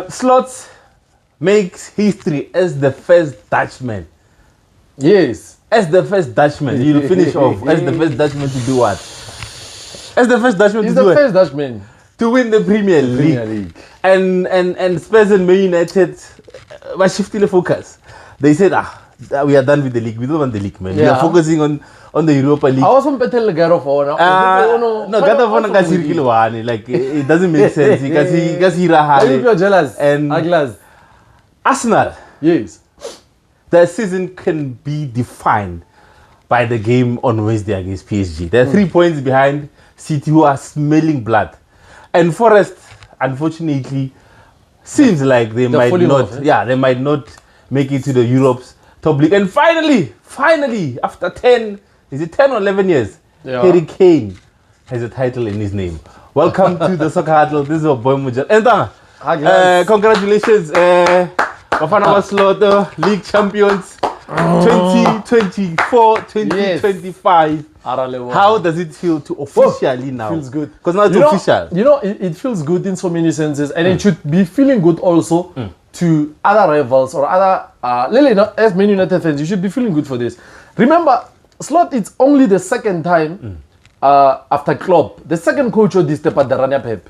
Slots makes history as the first Dutchman. Yes. As the first Dutchman, you'll finish off. As the first Dutchman to do what? As the first Dutchman He's to do the what? first Dutchman. To win the Premier League. And Spurs and Man United were shifting the focus. They said, we are done with the league. We don't want the league, man. We are focusing on the Europa League. I was on Petel Garofona. No, Garofona kasi like it doesn't make sense. Because he You're jealous. And Arsenal. Yes. The season can be defined by the game on Wednesday against PSG. They're 3 points behind City, who are smelling blood. And Forest, unfortunately, seems like they might not. They might not make it to the Europe's top league. And finally, after 10 or 11 years, Harry Kane has a title in his name. Welcome to the Soccer Huddle. This is your boy Mojere. And congratulations, Bafana Slaughter, League Champions 2024, 2025. How does it feel to officially now? Feels good. Because now it's official. It feels good in so many senses, and it should be feeling good also to other rivals or other. As Man United fans, you should be feeling good for this. Remember, Slot, it's only the second time after Klopp, the second coach of this step at the Rania Pep.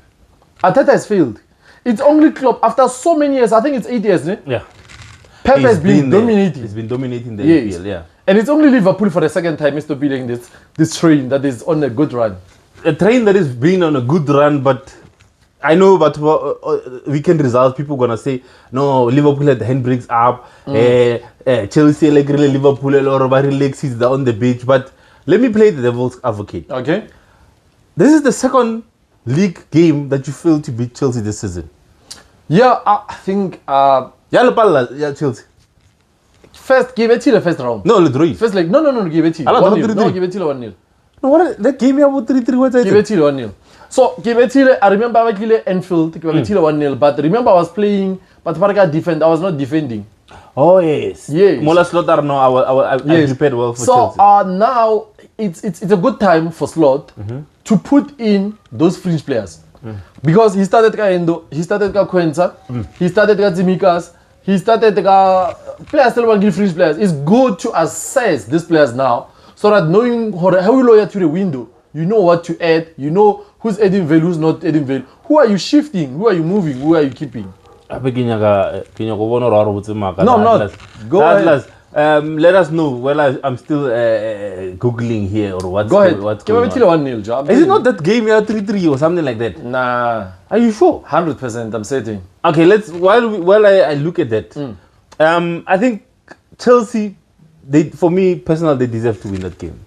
Arteta has failed. It's only Klopp after so many years. I think it's 8 years, ne? Yeah. Pep has been dominating. He's been dominating the EPL, yeah. And it's only Liverpool for the second time is building this train that is on a good run. A train that is being on a good run, but I know, but weekend results, people gonna say, no, Liverpool had the handbrakes up, Chelsea, like Liverpool, or Alexis on the beach. But let me play the devil's advocate. Okay. This is the second league game that you failed to beat Chelsea this season. Yeah, I think. Chelsea. First, give it to the first round. No, Ledroy. First leg, no, give it to you. 1-0. No, give it to you 1-0. No, what? That game you have 3-3. What's that? Give it to you 1-0. So, give it to you. I remember I played Enfield. Give it to you 1-0. But remember, I was playing. But I was not defending. Oh yes. Yes. Mola Slaughter. No, I prepared well for Chelsea. So now it's a good time for Slot to put in those fringe players because he started Endo, he started Quenza, he started Zimikas. He started players still want to give fringe players. It's good to assess these players now so that knowing how you look to the window, you know what to add, you know who's adding value, who's not adding value. Who are you shifting? Who are you moving? Who are you keeping? No, I'm not. Go ahead. Let us know. Well, I'm still Googling here or what's Go ahead. What's going on. 1-0 job. Is it not that game here 3-3 or something like that? Nah. Are you sure? 100%. I'm certain. Okay, let's while I look at that. I think Chelsea, for me personally, they deserve to win that game.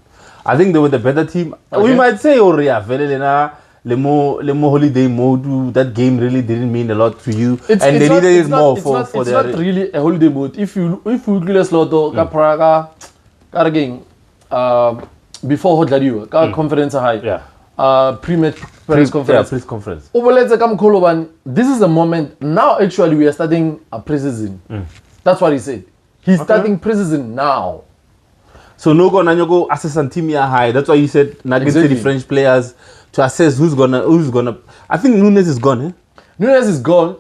I think they were the better team. Okay. We might say, oh yeah, Le more holiday mode. That game really didn't mean a lot to you, and they needed it more for their. It's not really a holiday mode. If you look at Sloto, before Hodladiu, conference high, pre-match press conference. Press conference. This is the moment. Now, actually, we are starting a pre-season. That's what he said. He's starting pre-season now. So no go Nanyoko assess and team high. That's why he said the French players to assess who's gonna. I think Nunes is gone. Nunes is gone.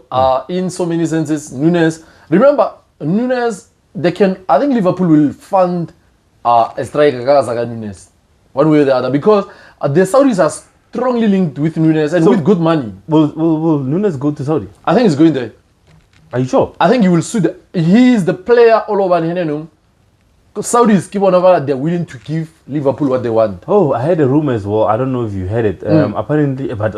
In so many senses, Nunes. Remember, Nunes. I think Liverpool will fund a striker like Nunes, one way or the other, because the Saudis are strongly linked with Nunes and with good money. Will Nunes go to Saudi? I think he's going there. Are you sure? I think he will suit. He is the player all over Henenum. Saudis keep on over. They're willing to give Liverpool what they want. Oh, I heard a rumor as well. I don't know if you heard it. Apparently, but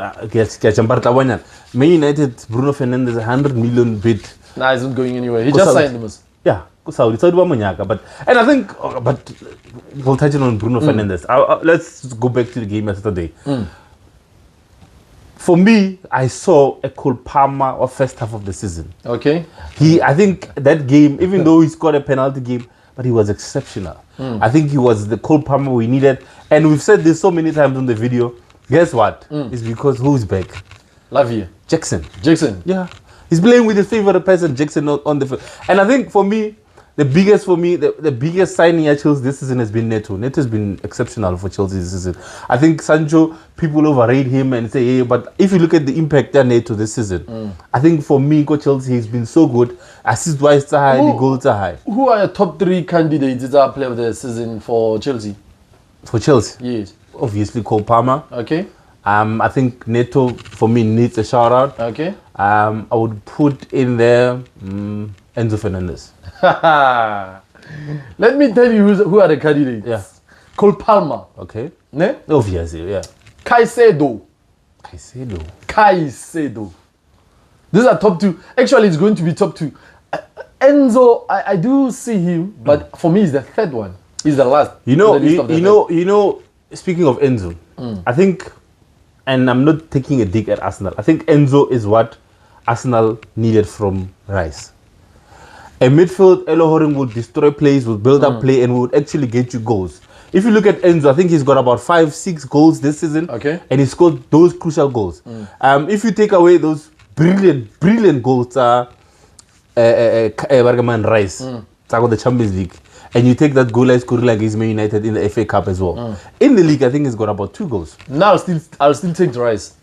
Man United, Bruno Fernandes, 100 million bid. Nah, he's not going anywhere. He just signed him. Yeah, Saudi but and I think, but we'll touch on Bruno Fernandes. Let's go back to the game yesterday. For me, I saw a Cole Palmer of first half of the season. Okay. I think that game, even though he scored a penalty game, but he was exceptional. I think he was the Cole Palmer we needed. And we've said this so many times on the video. Guess what? It's because who's back? Lavia. Jackson. Jackson. Yeah. He's playing with his favorite person, Jackson, on the field. And I think for me, the biggest for me, the biggest signing at Chelsea this season has been Neto. Neto has been exceptional for Chelsea this season. I think Sancho, people overrate him and say, hey, but if you look at the impact that Neto this season, I think for me, Chelsea, he's been so good. Assist-wise, are high, the goals are high. Who are your top 3 candidates as player of the season for Chelsea? For Chelsea? Yes. Obviously, Cole Palmer. Okay. I think Neto, for me, needs a shout-out. Okay. I would put in there Enzo Fernandez. Let me tell you who are the candidates. Yeah. Cole Palmer. Okay. Ne? Obviously, yeah. Caicedo. These are top 2. Actually, it's going to be top 2. Enzo, I do see him, but for me, he's the third one. He's the last. You know. Speaking of Enzo, I think, and I'm not taking a dig at Arsenal. I think Enzo is what Arsenal needed from Rice. A midfield, Elohoring would destroy plays, would build up play, and would actually get you goals. If you look at Enzo, I think he's got about 5-6 goals this season. Okay. And he scored those crucial goals. If you take away those brilliant goals, Bergman Rice, the Champions League, and you take that goal I scored against Man United in the FA Cup as well. In the league, I think he's got about 2 goals. Now, I'll still take Rice.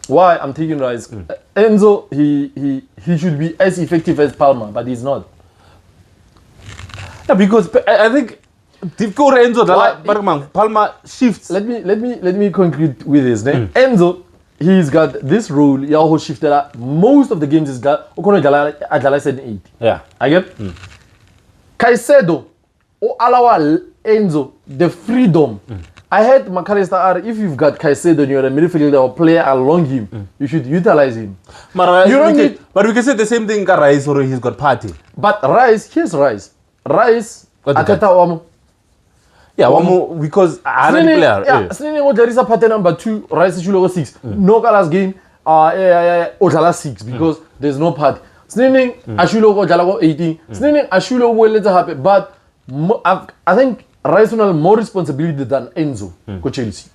Why I'm taking Rice? Enzo, he should be as effective as Palmer, but he's not. Yeah, because I think Enzo, Palmer shifts. Let me conclude with this. Enzo, he's got this role. Yahoo shifted. Most of the games is got. I said 8. Yeah, I get. Caicedo, Alawa Enzo, the freedom. I heard McAllister, if you've got Caicedo and you're a midfielder or player along him, you should utilize him. But we can say the same thing about Rice, or he's got party. But Rice, here's Rice. Rice, Atata Wamo. Yeah, Wamo, because I'm a player. Yeah, there is a pattern number 2, Rice is 6. No last game, Ojala 6, because there's no party. Sneening, Ashulo Ojala 18. Sneening, Ashulo will let it happen. But I think Rice will have more responsibility than Enzo for Chelsea.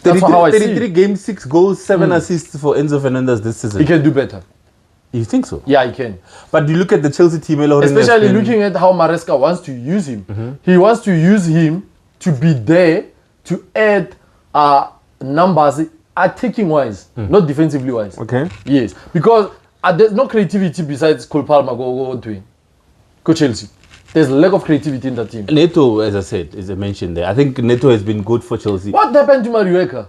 That's how I see 33 games, 6 goals, 7 assists for Enzo Fernandez this season. He can do better. You think so? Yeah, he can. But you look at the Chelsea team, especially looking at how Maresca wants to use him. He wants to use him to be there to add numbers, attacking wise, not defensively wise. Okay. Yes, because there's no creativity besides Cole Palmer go to him. Go Chelsea. There's a lack of creativity in that team. Neto, as I said, as I mentioned there, I think Neto has been good for Chelsea. What happened to Mariueka?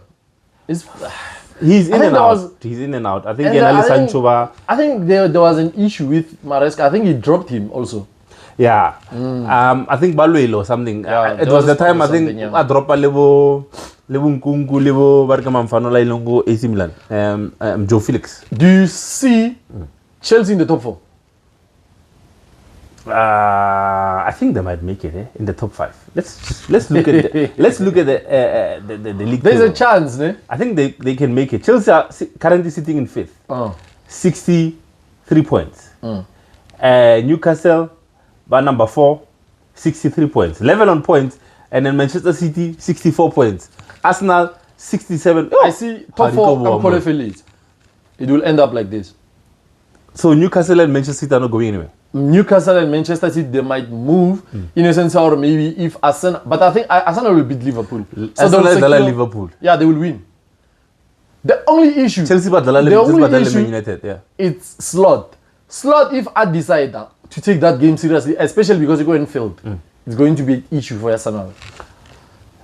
He's in and out. He's in and out. I think I think there was an issue with Maresca. I think he dropped him also. Yeah. I think Baluelo or something. Yeah, it was the time I think I dropped a level Nkunku level Barkamamfanola Ilongo AC Milan. Joe Felix. Do you see Chelsea in the top 4? I think they might make it in the top 5. Let's look at the league. There's a chance, ne? I think they can make it. Chelsea are currently sitting in 5th, 63 points. Newcastle, by number 4, 63 points, level on points, and then Manchester City 64 points. Arsenal 67. I see top 4 and qualified. It will end up like this. So Newcastle and Manchester City are not going anywhere. Newcastle and Manchester City, they might move in a sense, or maybe if Arsenal, but I think Arsenal will beat Liverpool. So Arsenal is Liverpool. Yeah, they will win. The only issue, Chelsea but Man United, yeah, it's Slot. Slot, if I decide to take that game seriously, especially because you go in field, it's going to be an issue for Arsenal.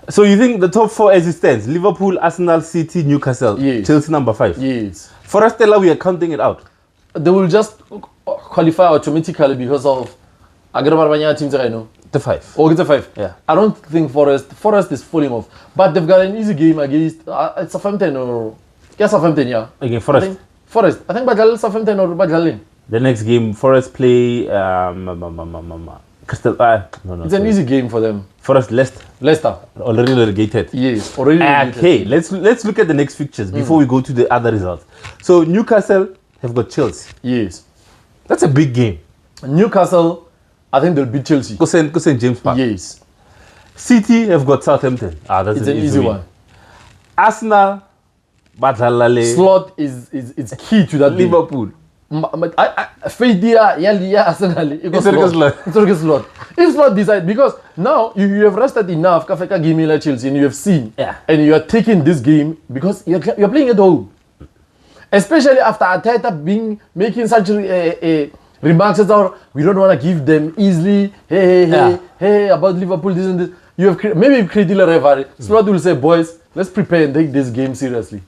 So you think the top 4 as it stands: Liverpool, Arsenal, City, Newcastle, yes. Chelsea number 5. Yes. For Stella, we are counting it out. They will just qualify automatically because of Agrabarbanya teams I know. The 5. Oh, it's the 5. Yeah. I don't think Forest is falling off. But they've got an easy game against it's Southampton or Southampton, yeah. Again, Forest. I think Badal Southampton or Badalin. The next game, Forest play Crystal. No. It's an easy game for them. Forest, Leicester. Already relegated. Yes, already relegated. Okay, let's look at the next fixtures before we go to the other results. So Newcastle have got Chelsea. Yes. That's a big game. Newcastle, I think they'll beat Chelsea. Go St. James Park. Yes. City have got Southampton. That's an easy one. Arsenal, Batalale. Slot is key to that Liverpool. game. faith yeah, Arsenal. It's a slot. If Slot decide, because now you have rested enough, Kafeka game like Chelsea, and you have seen, and you are taking this game because you're playing at home. Especially after Arteta making such remarks about we don't want to give them easily, hey, about Liverpool, this and this. You have maybe created a rivalry. Slot will say, boys, let's prepare and take this game seriously.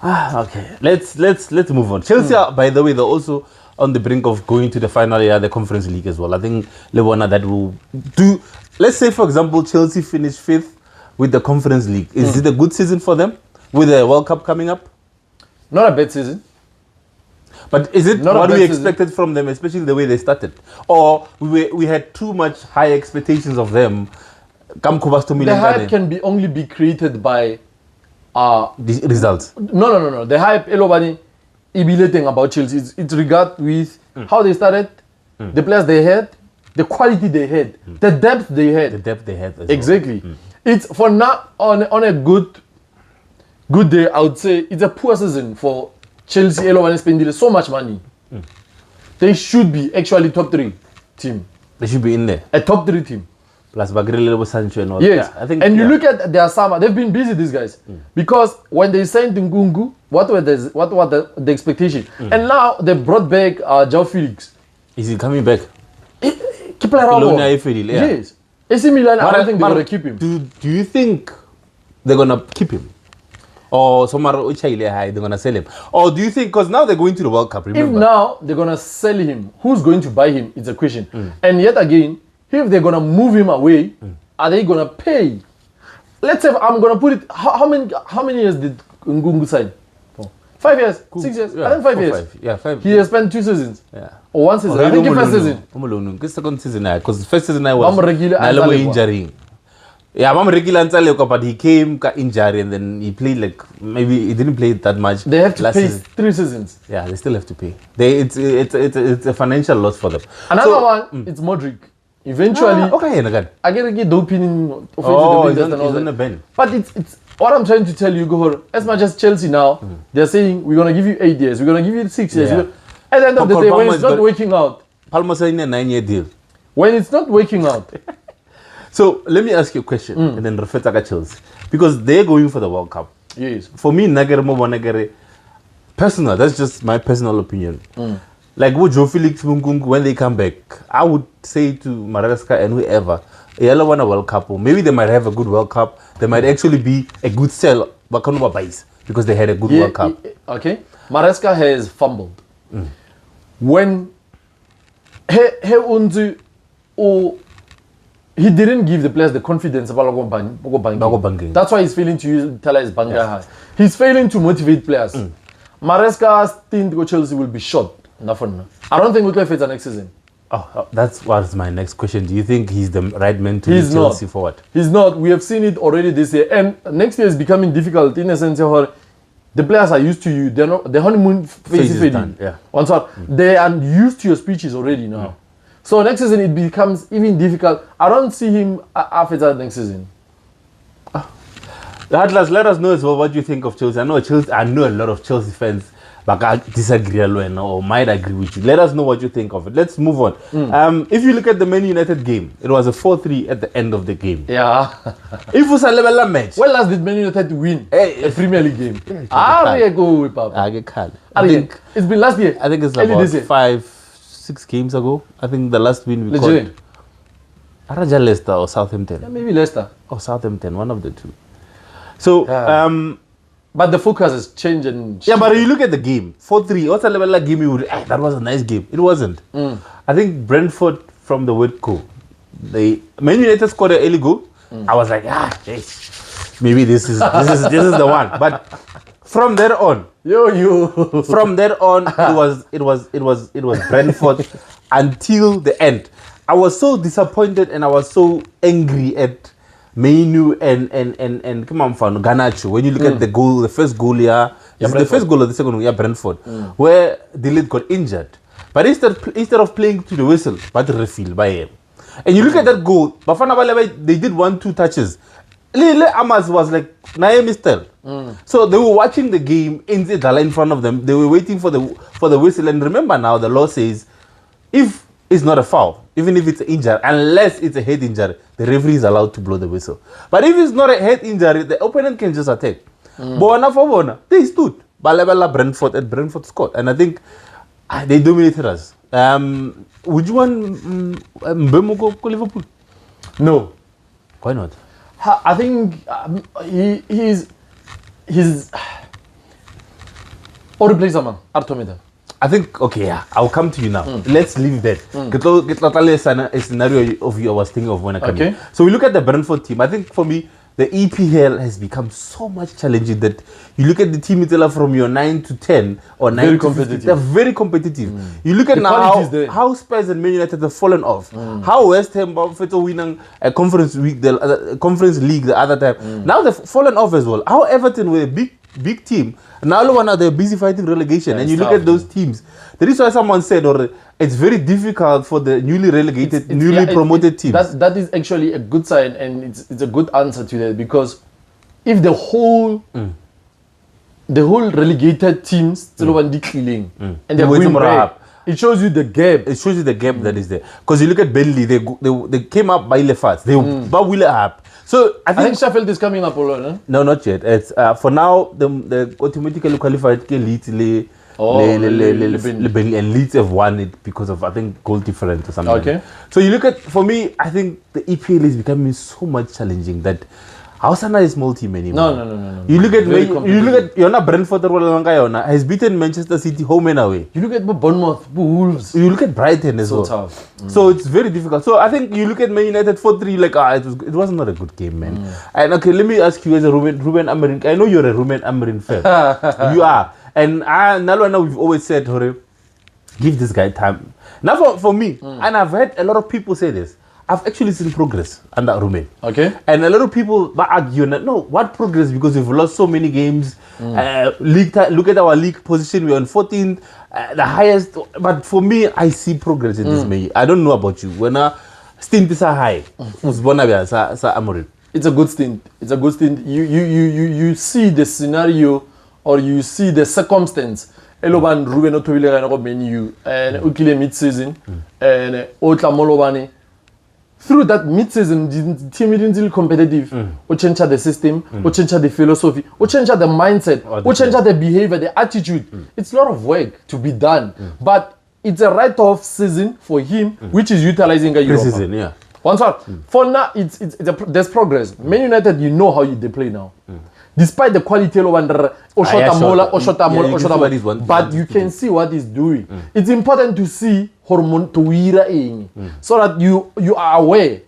Okay, let's move on. Chelsea, by the way, they're also on the brink of going to the final year, the Conference League as well. I think Lewana that will do. Let's say, for example, Chelsea finish 5th with the Conference League. Is it a good season for them with the World Cup coming up? Not a bad season. But is it not what we expected from them, especially the way they started? Or we had too much high expectations of them? The hype can only be created by the results. No. The hype, Elobani, ibile about Chelsea. It's regard with how they started, the players they had, the quality they had, the depth they had. The depth they had. Exactly. It's for now on a good day. I would say it's a poor season for Chelsea. Elobani spending so much money. They should be actually top 3 team. They should be in there. A top 3 team. Plus Bagri, Sancho and all. Yes, I think. And you look at their summer; they've been busy. These guys, because when they signed Ngungu, what were the expectation? And now they brought back João Felix. Is he coming back? Keep around. Yes. AC Milan, I don't think they're gonna keep him. Do you think they're gonna keep him? Or they're gonna sell him? Or do you think, because now they're going to the World Cup? Remember? If now they're gonna sell him, who's going to buy him? It's a question. And yet again, if they're gonna move him away, are they gonna pay? Let's say I'm gonna put it. How many years did Ngungu sign? 5 years, 6 years. I think 5 years. 5. He has spent 2 seasons. Or 1 season. I think the first season. Second season, because the first season I was injury. Yeah, I'm regular but he came injury and then he played maybe he didn't play that much. They have to pay 3 seasons. Yeah, they still have to pay. It's a financial loss for them. Another one, it's Modric. Eventually, I get the opinion of he's on the bench. But it's what I'm trying to tell you, Gohor. As much as Chelsea now, they're saying we're gonna give you 8 years, we're gonna give you 6 years. At the end of the day, when it's not working out, Palmer signed a 9-year deal. When it's not working out. So let me ask you a question, and then refer to Chelsea, because they're going for the World Cup. Yes. For me, Nagere, personal. That's just my personal opinion. Like with João Felix, when they come back, I would say to Madagascar and whoever, they want a World Cup. Or maybe they might have a good World Cup. They might actually be a good sell, because they had a good World Cup. Okay. Madagascar has fumbled. When he didn't give the players the confidence about Banking. That's why he's failing to utilize Banga. He's failing to motivate players. Madagascar's team to go Chelsea will be short. I don't think we'll play for next season. That was my next question. Do you think he's the right man to lead Chelsea forward? He's not. We have seen it already this year. And next year is becoming difficult in a sense where the players are used to you. They're not, the honeymoon phase is done. They are used to your speeches already now. So next season it becomes even difficult. I don't see him after next season. Atlas, let us know as well what you think of Chelsea. I know a lot of Chelsea fans but I disagree or might agree with you. Let us know what you think of it. Let's move on. If you look at the Man United game, it was a 4-3 at the end of the game. Yeah. If it was a level match. When last did Man United win a Premier League game? It's been last year. I think it's about 5-6 games ago. I think the last win we caught. Araja Leicester or Southampton. Yeah, maybe Leicester. Or Southampton, one of the two. So, but the focus has changed. Yeah, but you look at the game. 4-3. What's a level like game you would... that was a nice game. It wasn't. I think Brentford from the word go. Man United scored an early goal. I was like, maybe this is the one. But from there on... From there on, it was Brentford until the end. I was so disappointed and I was so angry at Mainu and come on, Garnacho. When you look at the goal, the first goal, the first goal or the second one, Brentford, where Delete got injured. But instead of playing to the whistle, but refill by him. And you look at that goal, Bafana Balabai, they did 1-2 touches. Lele Amas was like, Nae Mistel. So they were watching the game in front of them. They were waiting for the whistle. And remember now, the law says if it's not a foul, even if it's an injury, unless it's a head injury, the referee is allowed to blow the whistle. But if it's not a head injury, the opponent can just attack. But they stood. Balabala Brentford and Brentford scored. And I think they dominated us. Would you want Mbeumo go Liverpool? No. Why not? I think he's or replace him, Artomeda. I think, okay, yeah, I'll come to you now. Let's leave that. Get a scenario of you I was thinking of when I came in. So we look at the Brentford team. I think for me, the EPL has become so much challenging that you look at the team itself from your 9 to 10 or 9 very to 15, they're very competitive. You look at now how Spurs and Man United have fallen off. How West Ham winning a conference league the other time. Now they've fallen off as well. How Everton were a big team. Now they're busy fighting relegation. And you look at those teams. That is why someone said it's very difficult for the newly relegated, newly promoted teams. That is actually a good sign, and it's a good answer to that, because if the whole relegated teams still want declining and they're going back, it shows you the gap. It shows you the gap that is there. Because you look at Burnley, they came up by Lefats. They were up. So I think Sheffield is coming up already. No, not yet. It's for now the automatically qualified Leeds and Leeds have won it because of, I think, goal difference or something. Okay. So you look at, for me, I think the EPL is becoming so much challenging that Hausana is small team anymore. No. You look at you're not Brentford has beaten Manchester City home and away. You look at Bournemouth, Wolves. You look at Brighton as well. Tough. So it's very difficult. So I think you look at Man United 4-3, it was not a good game, man. And okay, let me ask you as a Ruben Amorim. I know you're a Ruben Amorim fan. You are. And we've always said, give this guy time. Now for me, and I've heard a lot of people say this, I've actually seen progress under Ruben. Okay. And a lot of people argue, no, what progress? Because we've lost so many games. Look at our league position, we're on 14th, the highest. But for me, I see progress in this May. I don't know about you. When stint is high, Amorim. It's a good stint. You see the scenario, or you see the circumstance. Eloban Ruben Otobile menu and Ukile mid-season and Otla through that mid-season, the team is still competitive. We change the system, we change the philosophy, we change the mindset, we change the behavior, the attitude. It's a lot of work to be done, but it's a write-off season for him, which is utilizing a season, yeah. One shot. For now, there's progress. Man United, you know how they play now. Despite the quality of but you can see what he's doing. It's important to see hormone to so that you are aware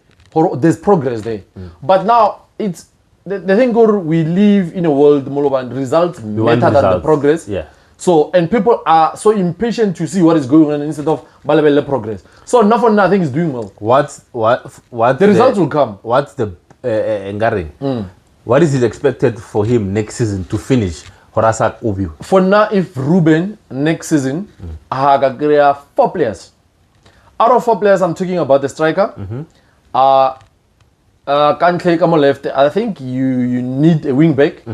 there's progress there. But now it's the thing we live in a world results matter than the progress. Yeah. So and people are so impatient to see what is going on instead of progress. So nothing is doing well. What the results will come. What's the Ngari? What is it expected for him next season to finish? For now, if Ruben next season, there are 4 players. Out of 4 players, I'm talking about the striker. KANE come on left. I think you need a wing back.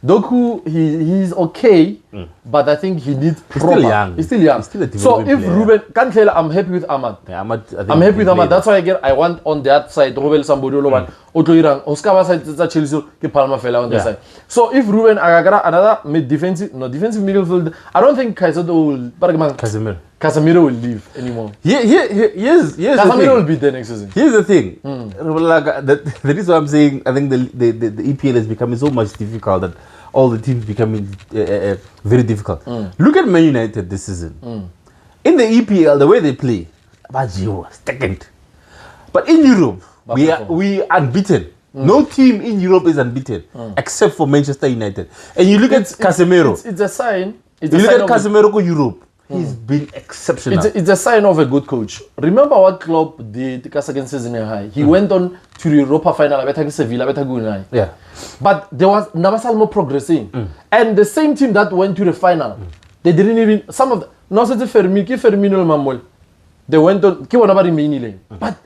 Doku, he's okay, but I think he needs proper. He's still young. So if Ruben, I'm happy with Ahmad. Yeah, I'm happy with Ahmad. That's why I want on that side, somebody Chelsea, Palma on the side. So if Ruben Agagara, another defensive midfield, I don't think Casemiro will leave anymore. Yes. Casemiro will be there next season. Here's the thing. That is what I'm saying. I think the EPL is becoming so much difficult that all the teams becoming very difficult. Look at Man United this season. In the EPL, the way they play, second. But in Europe, we are unbeaten. No team in Europe is unbeaten except for Manchester United. And you look at Casemiro. It's a sign. You look at Casemiro go Europe. He's been exceptional. It's a sign of a good coach. Remember what Klopp did against season high. He went on to the Europa final. Sevilla, yeah. But there was never more progressing. And the same team that went to the final, they didn't even some of the no Firmino Mamol. They went on but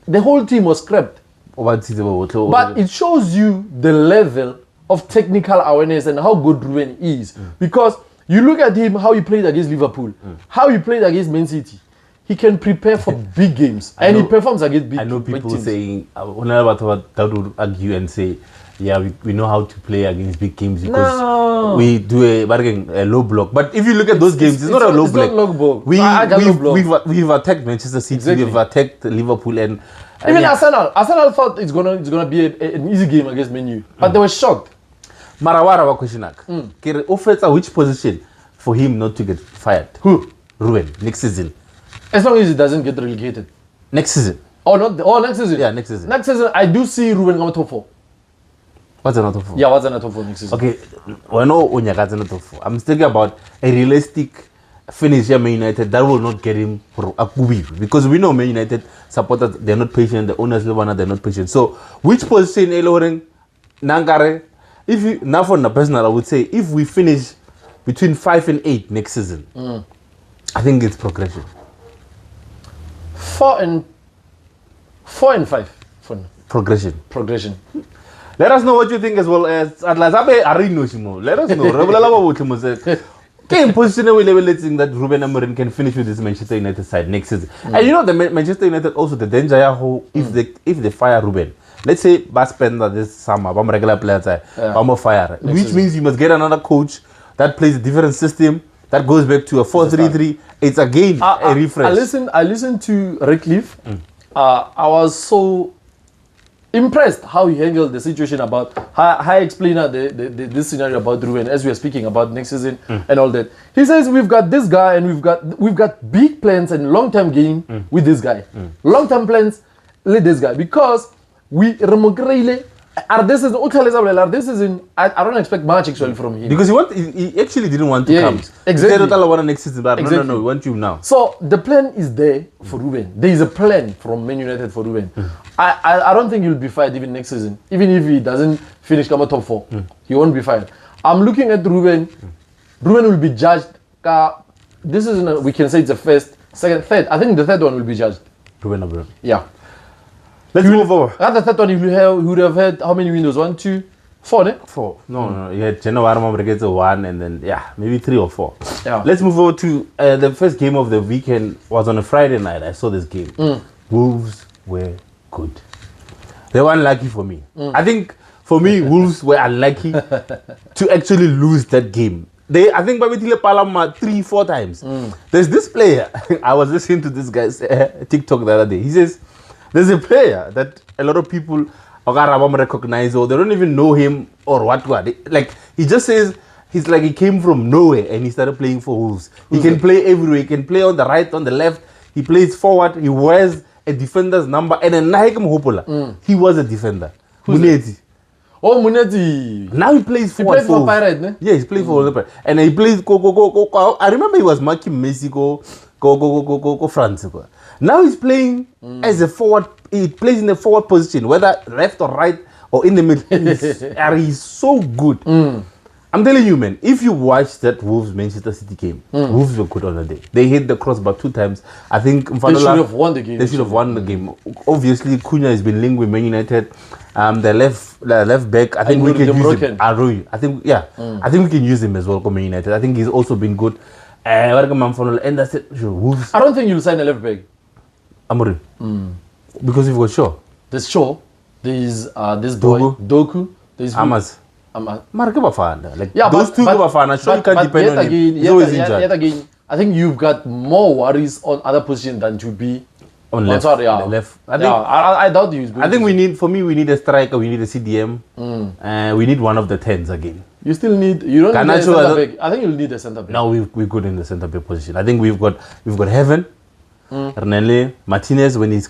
the whole team was scrapped. But it shows you the level of technical awareness and how good Ruben is. Because you look at him, how he played against Liverpool, how he played against Man City. He can prepare for big games, and he performs against big teams. I know people saying, that would argue and say, yeah, we know how to play against big games because we do a low block. But if you look at those games, it's not a low block. It's not low block. We've attacked Manchester City, Exactly. we've attacked Liverpool, and even Arsenal thought it's gonna be an easy game against Man U, but they were shocked. Marawara Kweshinak. Offers which position for him not to get fired? Who? Ruben, next season. As long as he doesn't get relegated. Next season. Next season. Yeah, next season. Next season, I do see Ruben going top 4. What's another top 4? Yeah, what's another top 4 next season? Okay, we know Onyaka's another top 4. I'm thinking about a realistic finish here, Man United, that will not get him for Akubi. Because we know Man United supporters, they're not patient, the owners, they're not patient. So, which position, Eloren, Nangare, if you, now for the personal, I would say, if we finish between 5 and 8 next season, I think it's progression. 4 and 5 for now. Progression. Let us know what you think as well as Atlas. Let us know. Game position that Ruben Amorim can finish with this Manchester United side next season. And you know the Manchester United also the danger if they fire Ruben. Let's say Baspenda this summer, regular players fire. Which means you must get another coach that plays a different system. That goes back to a 4-3-3. It's again a refresh. I listened to Redcliffe. I was so impressed how he handled the situation about how I explained this scenario about Ruben as we are speaking about next season and all that. He says we've got this guy and we've got big plans and long-term gain with this guy. Long-term plans with this guy because we this is I don't expect much actually from him. Because he actually didn't want to come. Exactly. He said next season, but exactly. No, we want you now. So the plan is there for Ruben. There is a plan from Man United for Ruben. I don't think he'll be fired even next season. Even if he doesn't finish top 4, he won't be fired. I'm looking at Ruben. Ruben will be judged. This is we can say it's the first, second, third. I think the third one will be judged. Ruben. Yeah. Let's move over. At the third one, you would have had how many windows? 1, 2, 4, ne? 4. No. You had January gets a 1 and then, maybe 3 or 4. Yeah. Let's move over to the first game of the weekend was on a Friday night. I saw this game. Wolves were good. They were unlucky for me. I think, for me, Wolves were unlucky to actually lose that game. I think Babetile Palama 3-4 times. There's this player. I was listening to this guy's TikTok the other day. He says, there's a player that a lot of people recognize or they don't even know him or what. Like, he just says, he's like he came from nowhere and he started playing for Wolves. He can play everywhere. He can play on the right, on the left. He plays forward. He wears a defender's number. And then Nahikim Hopola, he was a defender. Muneti. Oh, Muneti. Now he plays forward. He plays for Pirate, ne? Yeah, he's playing for Pirate. And he plays go. I remember he was marking Messi go France. Now he's playing as a forward. He plays in the forward position, whether left or right or in the middle. He's so good. I'm telling you, man, if you watch that Wolves Manchester City game, Wolves were good on the day. They hit the crossbar 2 times. I think they should have won the game. They should have won the game. Obviously, Cunha has been linked with Man United. The left back, I think we can use him. I think we can use him as well for Man United. I think he's also been good. And that's it. Wolves. I don't think you'll sign a left back. Amorim. Because you've got Shaw. There's Shaw. There's this boy Doku. There's Amas. Like those two Shaw you can't depend on him. He's always injured. Yet again, I think you've got more worries on other positions than to be on left. Left. I doubt you. I think we need a striker. We need a CDM. We need one of the 10s again. You still need. You don't need a centre back. I think you'll need a centre back. No, we're good in the centre back position. I think we've got Heaven. Renele, Martinez when he's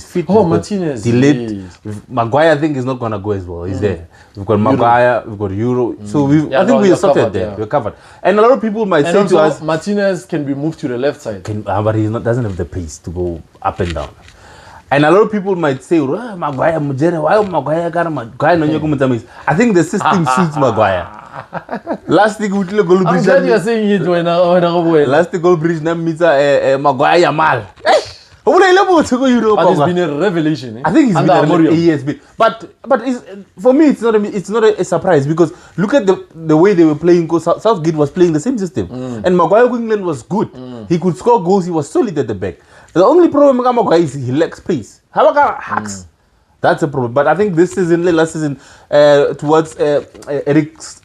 fit. Oh, Martinez. Delayed. Yes. Maguire, I think, is not going to go as well. He's there. We've got Maguire, we've got Euro. So I think we're sorted there. We're covered. And a lot of people might say to us, Martinez can be moved to the lleft side. But he doesn't have the pace to go up and down. And a lot of people might say, Maguire, Mojere, why Maguire? I think the system suits Maguire. Last thing we goal bridge. I'm glad you're saying it when I last goal bridge na Maguire Yamal. go to go Europe. But it's been a revelation. Eh? I think Under Amorim. he has been. But for me, it's not a surprise because look at the way they were playing. Southgate was playing the same system, and Maguire England was good. He could score goals. He was solid at the back. The only problem with Maguire is he lacks pace. How about hacks? That's a problem. But I think this season, last season, towards Eric's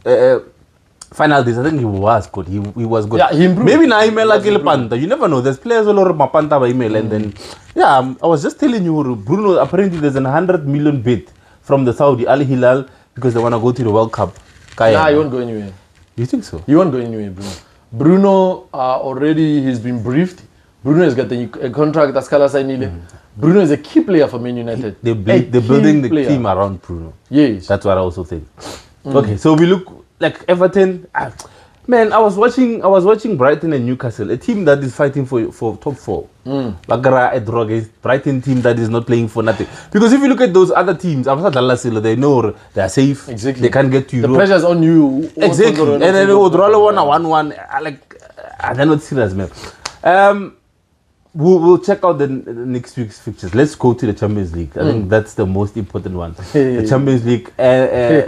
final days, I think he was good. He was good. Yeah, he improved. Maybe na email like Panta. You never know. There's players all over Mapanta by email, and then I was just telling you, Bruno. Apparently, there's an 100 million bid from the Saudi Al Hilal because they want to go to the World Cup. Nah, he won't go anywhere. You think so? He won't go anywhere, Bruno. Bruno already he's been briefed. Bruno has got a contract at Scala Sainile. Bruno is a key player for Man United. They're building the team around Bruno. Yes. That's what I also think. Okay, so we look like Everton. Man, I was watching Brighton and Newcastle, a team that is fighting for top 4. Bagara a draw against Brighton team that is not playing for nothing. Because if you look at those other teams, they know they are safe. Exactly. They can't get to Europe. The pressure's on you. Exactly. And then Odralo won a 1-1. They're not serious, man. We'll check out the next week's fixtures. Let's go to the Champions League. I think that's the most important one. The Champions League.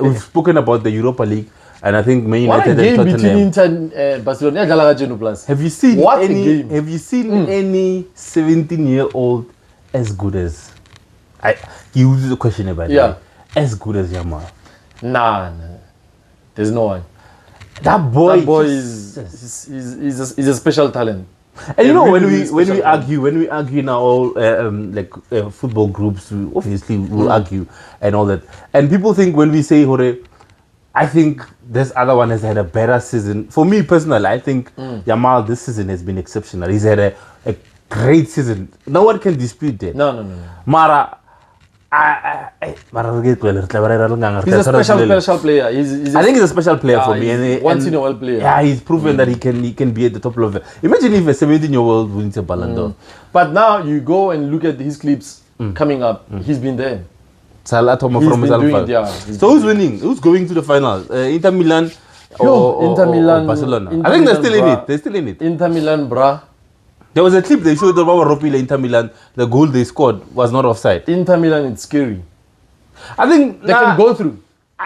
We've spoken about the Europa League, and I think Man United and Tottenham. Between Inter and Barcelona. Have you seen any 17-year-old as good as? You use the question about as good as Yamal? Nah, there's no one. That boy is a special talent. And you know, when we argue in our football groups, we obviously will argue and all that. And people think when we say Hore, I think this other one has had a better season. For me personally, I think Yamal this season has been exceptional. He's had a great season. No one can dispute that. No. Mara, he's a special player. I think he's a special player for me. And once in a while player. Yeah, he's proven that he can be at the top level. Imagine if a 17-year-old wins a Ballon d'Or. But now you go and look at his clips coming up. He's been there. So who's winning? Who's going to the final? Inter Milan or Barcelona? I think they're still in it. Inter Milan, brah. There was a clip they showed about Ropile Inter Milan. The goal they scored was not offside. Inter Milan, it's scary. I think they can go through.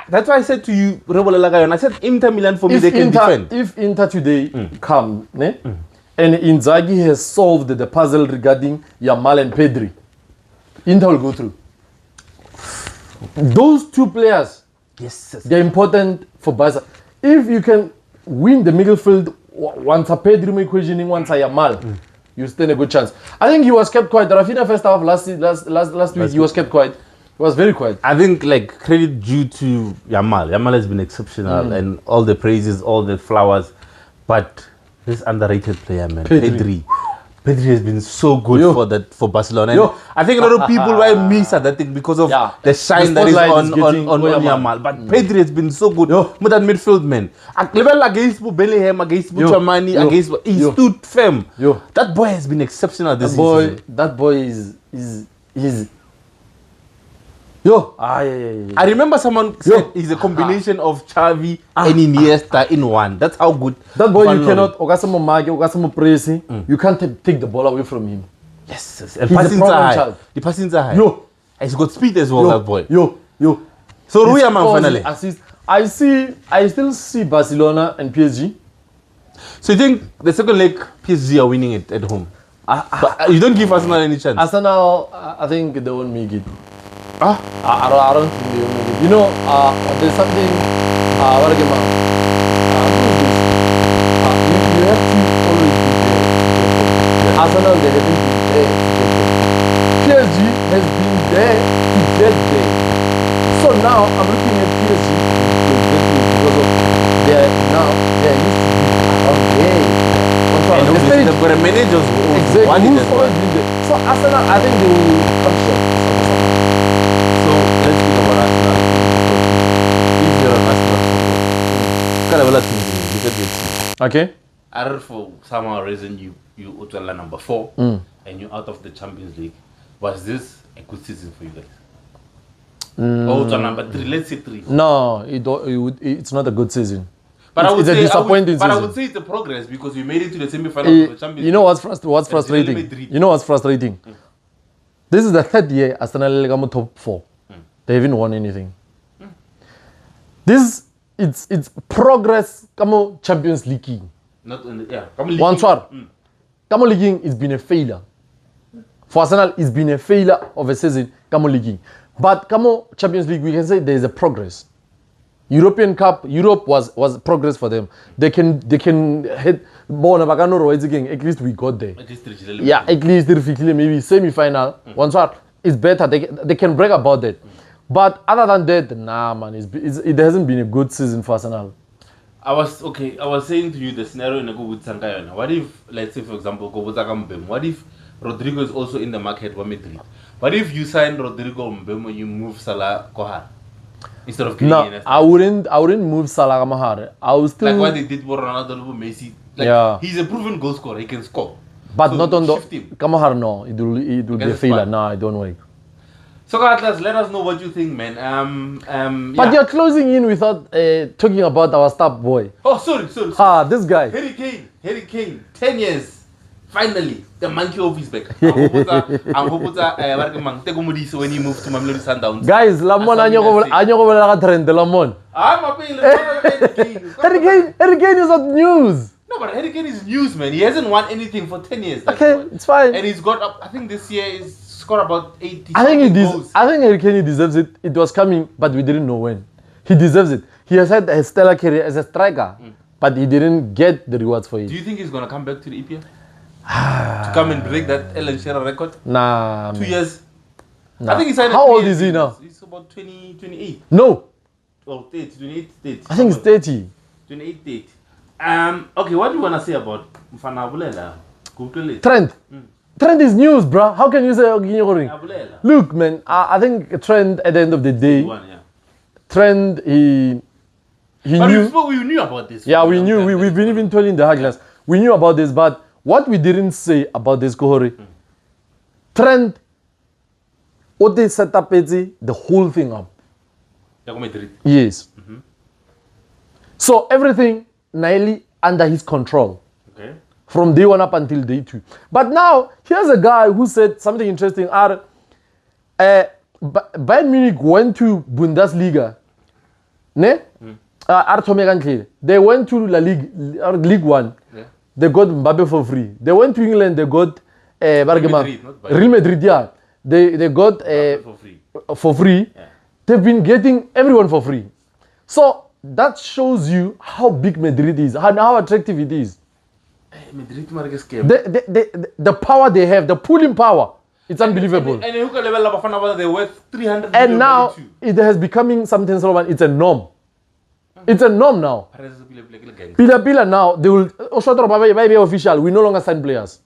That's why I said to you, I said Inter Milan for me, they can defend. If Inter today come, and Inzaghi has solved the puzzle regarding Yamal and Pedri, Inter will go through. Those two players, they're important for Barca. If you can win the middle field, once a Pedri equation, once a Yamal, you stand a good chance. I think he was kept quiet. Rafinha first half last week, he was kept quiet. He was very quiet. I think credit due to Yamal. Yamal has been exceptional and all the praises, all the flowers. But this underrated player, man, Pedri has been so good for Barcelona. And I think a lot of people were miss at that thing because of the shine that is on Yamal. But Pedri has been so good with that midfield, man. Level against Bellingham, against Chamani, he stood firm. That boy has been exceptional this season. That boy is I remember someone said he's a combination of Xavi and Iniesta in one. That's how good. That boy, you cannot. You can't take the ball away from him. Yes. And the passings are high. He's got speed as well. That boy. So Ruyaman finally. I still see Barcelona and PSG. So you think the second leg PSG are winning it at home? But you don't give Arsenal any chance. Arsenal, I think they won't make it. I don't think they will make it. You know, there's something. What again, man? You have to always be there. Arsenal, they haven't been there. PSG has been there to get there. So now I'm looking at PSG because of they're used to be around there. And they've got a manager who's always been there. So Arsenal, I think they will come short. So let's speak about Arsenal. If you're an Arsenal supporter, okay. I don't for some reason you Utala number 4 and you're out of the Champions League. Was this a good season for you guys? Or number 3? Let's say 3. No, it's not a good season. But it's a disappointing season. But I would say it's a progress because we made it to the semi-final of the Champions League. You know what's frustrating? You know what's frustrating? This is the third year Arsenal are top 4. They haven't won anything. This it's progress. Come Champions League. Not in the, yeah. One sword. Come League it's been a failure. For Arsenal, it's been a failure of a season. Come League. But come Champions League, we can say there is a progress. European Cup, Europe was progress for them. They can hit again. At least we got there. Yeah, at least maybe semi-final. One shot is better. They can brag about that. But other than that, nah, man, it hasn't been a good season for Arsenal. I was saying to you the scenario in a go with Sankayana. What if, let's say for example, go with Mbemo? What if Rodrigo is also in the market for Madrid? What if you sign Rodrigo Mbemo, you move Salah Kohar? Instead of no, I wouldn't move Salah Mahare. I would still like what they did for Ronaldo, Messi. Like, yeah, he's a proven goal scorer. He can score. But so not on the Kamahar. No, it will be a failure. No, it don't work. So Atlas, let us know what you think, man. But you're closing in without talking about our star boy. Oh, sorry. This guy. Harry Kane. 10 years. Finally, the monkey off his back. When he moved to Mamelodi Sundowns. Guys, Lamon, anyo Trent, Lamon. Harry Kane is not news. No, but Harry Kane is news, man. He hasn't won anything for 10 years. Okay, it's fine. And he's got up. I think this year he's scored about 80. I think Harry Kane deserves it. It was coming, but we didn't know when. He deserves it. He has had a stellar career as a striker, but he didn't get the rewards for it. Do you think he's gonna come back to the EPL? To come and break that Alan Shearer record? Nah. 2 years? Nah. I think he's how old is he now? He's about 28. No. Oh, 30, 30. I think he's 30. 28, 30. Okay, what do you want to say about Mfana Abulela? Trent. Trent is news, bro. How can you say Abulela? Look, man, I think Trent at the end of the day, Trent, he but knew. We knew about this. Yeah, we knew. We've been even told in the high class. We knew about this, but what we didn't say about this Kohori, Trent, what they set up the whole thing up. Yes. So everything nearly under his control. Okay. From day 1 up until day 2. But now, here's a guy who said something interesting. Bayern Munich went to Bundesliga. Ne? They went to La Ligue, League 1. Yeah. They got Mbappe for free. They went to England, they got Real Madrid, yeah. They got for free. Yeah. They've been getting everyone for free. So that shows you how big Madrid is and how attractive it is. Madrid the power they have, the pulling power, it's unbelievable. And they're worth 300 and now it has becoming something, it's a norm. It's a norm now. Pila now, they will be official. We no longer sign players.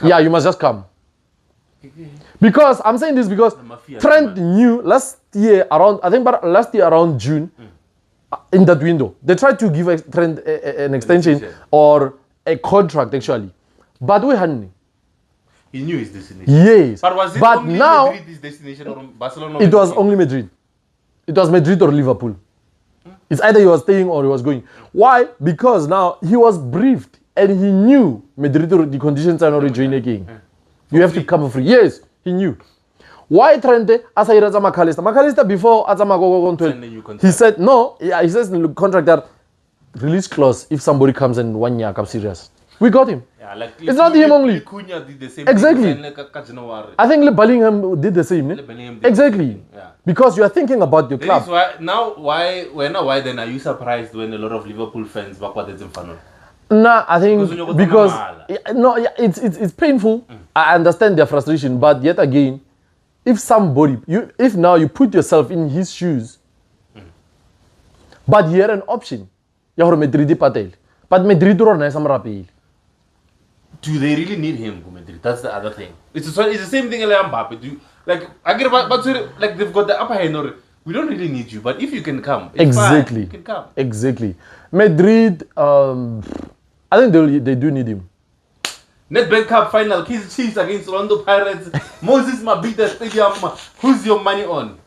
Yeah, you must just come. Because I'm saying this because Trent knew last year around June, in that window, they tried to give Trent an extension or a contract actually, but we hadn't. He knew his destination. Yes, but was it but only now Madrid his destination or Barcelona? It was only Madrid. It was Madrid or Liverpool. It's either he was staying or he was going. Why? Because now he was briefed and he knew Madrid, the conditions are not rejoining again. You have to come for free. Yes, he knew. Why Trent as I read McAllister before he said no, yeah, he says in the contract that release clause if somebody comes in 1 year come serious. We got him. Yeah, like it's not him only. Did the same exactly. I think Bellingham did the same. Exactly. Yeah. Because you are thinking about your club. Why then are you surprised when a lot of Liverpool fans backward in final? No, I think because it's painful. I understand their frustration, but yet again, if now you put yourself in his shoes, but you had an option, you have Madrid Patel, but Madrid or Nice. Do they really need him for Madrid? That's the other thing. It's the same thing like Mbappe. I get about, but like they've got the upper hand. We don't really need you, but if you can come, it's fine. You can come. Exactly. Madrid, I think they do need him. Nedbank Cup final, Chiefs against Orlando Pirates. Moses Mabhida Stadium. Who's your money on?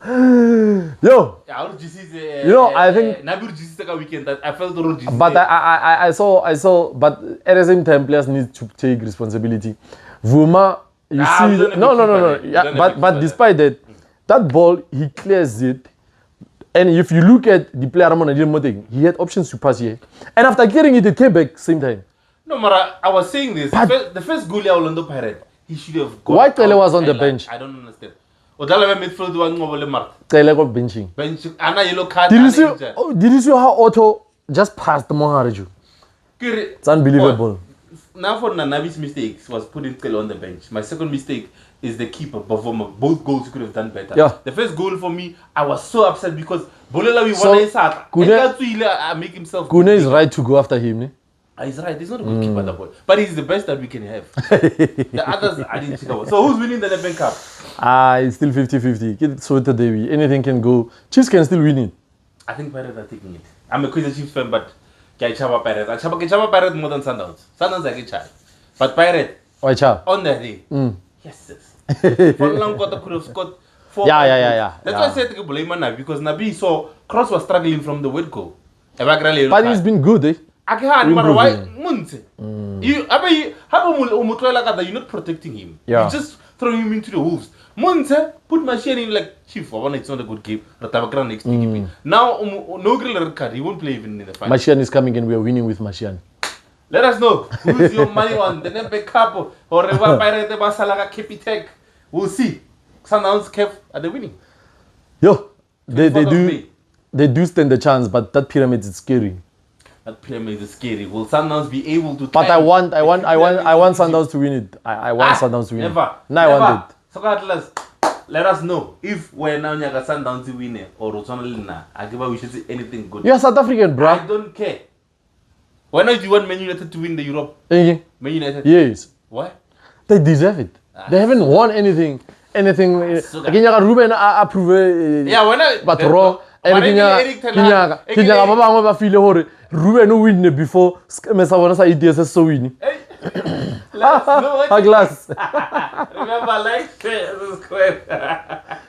Yo. I think Nabil GC weekend that I felt the but I saw, but at the same time, players need to take responsibility. Vuma You Ah, we don't see, have no, a no, no, keeper no. there. We Yeah, don't have a but keeper despite that ball he clears it, and if you look at the player Ramon Adil, he had options to pass here, and after clearing it, it came back same time. No, Mara, I was saying this. The first goal Orlando Pirate, he should have gone. Why Tele out was on the highlight. bench? I don't understand. Odala midfield one over Mart. Tele got benching. Bench. Ana yellow card. Did you see? Oh, did you see how Otto just passed Mojere? It's unbelievable. Now for Nanabi's mistakes was putting Tele on the bench. My second mistake is the keeper. Both goals you could have done better. Yeah. The first goal for me, I was so upset because Bolela we So, won a sat. Kune- Make himself. Kune is right to go after him. Ne? He's right. He's not a good keeper, the boy, but he's the best that we can have. The others, I didn't check out. So who's winning the Nedbank Cup? It's still 50-50. Get it sorted, Davey. Anything can go. Chiefs can still win it. I think Pirates are taking it. I'm a Kaiser Chiefs fan, but I Chaba Pirates. I Chaba Pirates more than Sundowns. Sundowns I get child. But Pirates, Why, Cha? on that day, yes, yes. For long got could have scored 4. Yeah. That's why I said to blame Nabi, because Nabi saw Cross was struggling from the word goal. But he's been good, eh? Why? You, you're not protecting him. Yeah. You just throw him into the wolves. Munze, put Machine in like Chief. I want it's not a good game. Ratavakran next game. Now, no grill red card. He won't play even in the final. Martian is coming and we are winning with Martian. Let us know who's your money on the Nempe Cup or Reva Pirate Basalaga Kepitek. We'll see. Sundowns Kev are the winning. Yo, they 24th of do May. they do stand a chance, but that pyramid is scary. That pyramid is scary. Will Sundowns be able to? But I want Sundowns to win it. I want Sundowns to win never, it. No, I want it. So let us know if we're now Nyaga Sundowns to win it or Rotsonalina. I give a we should see anything good. You're South African, bro. I don't care. Why not you want Man United to win the Europe? Man United? Yes. Why? They deserve it. They haven't won anything. Again, Ruben approve. Yeah, when I. But wrong. Everything. Kinyaga ba bangwe ba feel hore Ruben o win before Mesa bona sa ideas so win. Let's know. A glass. Remember, like, share, subscribe.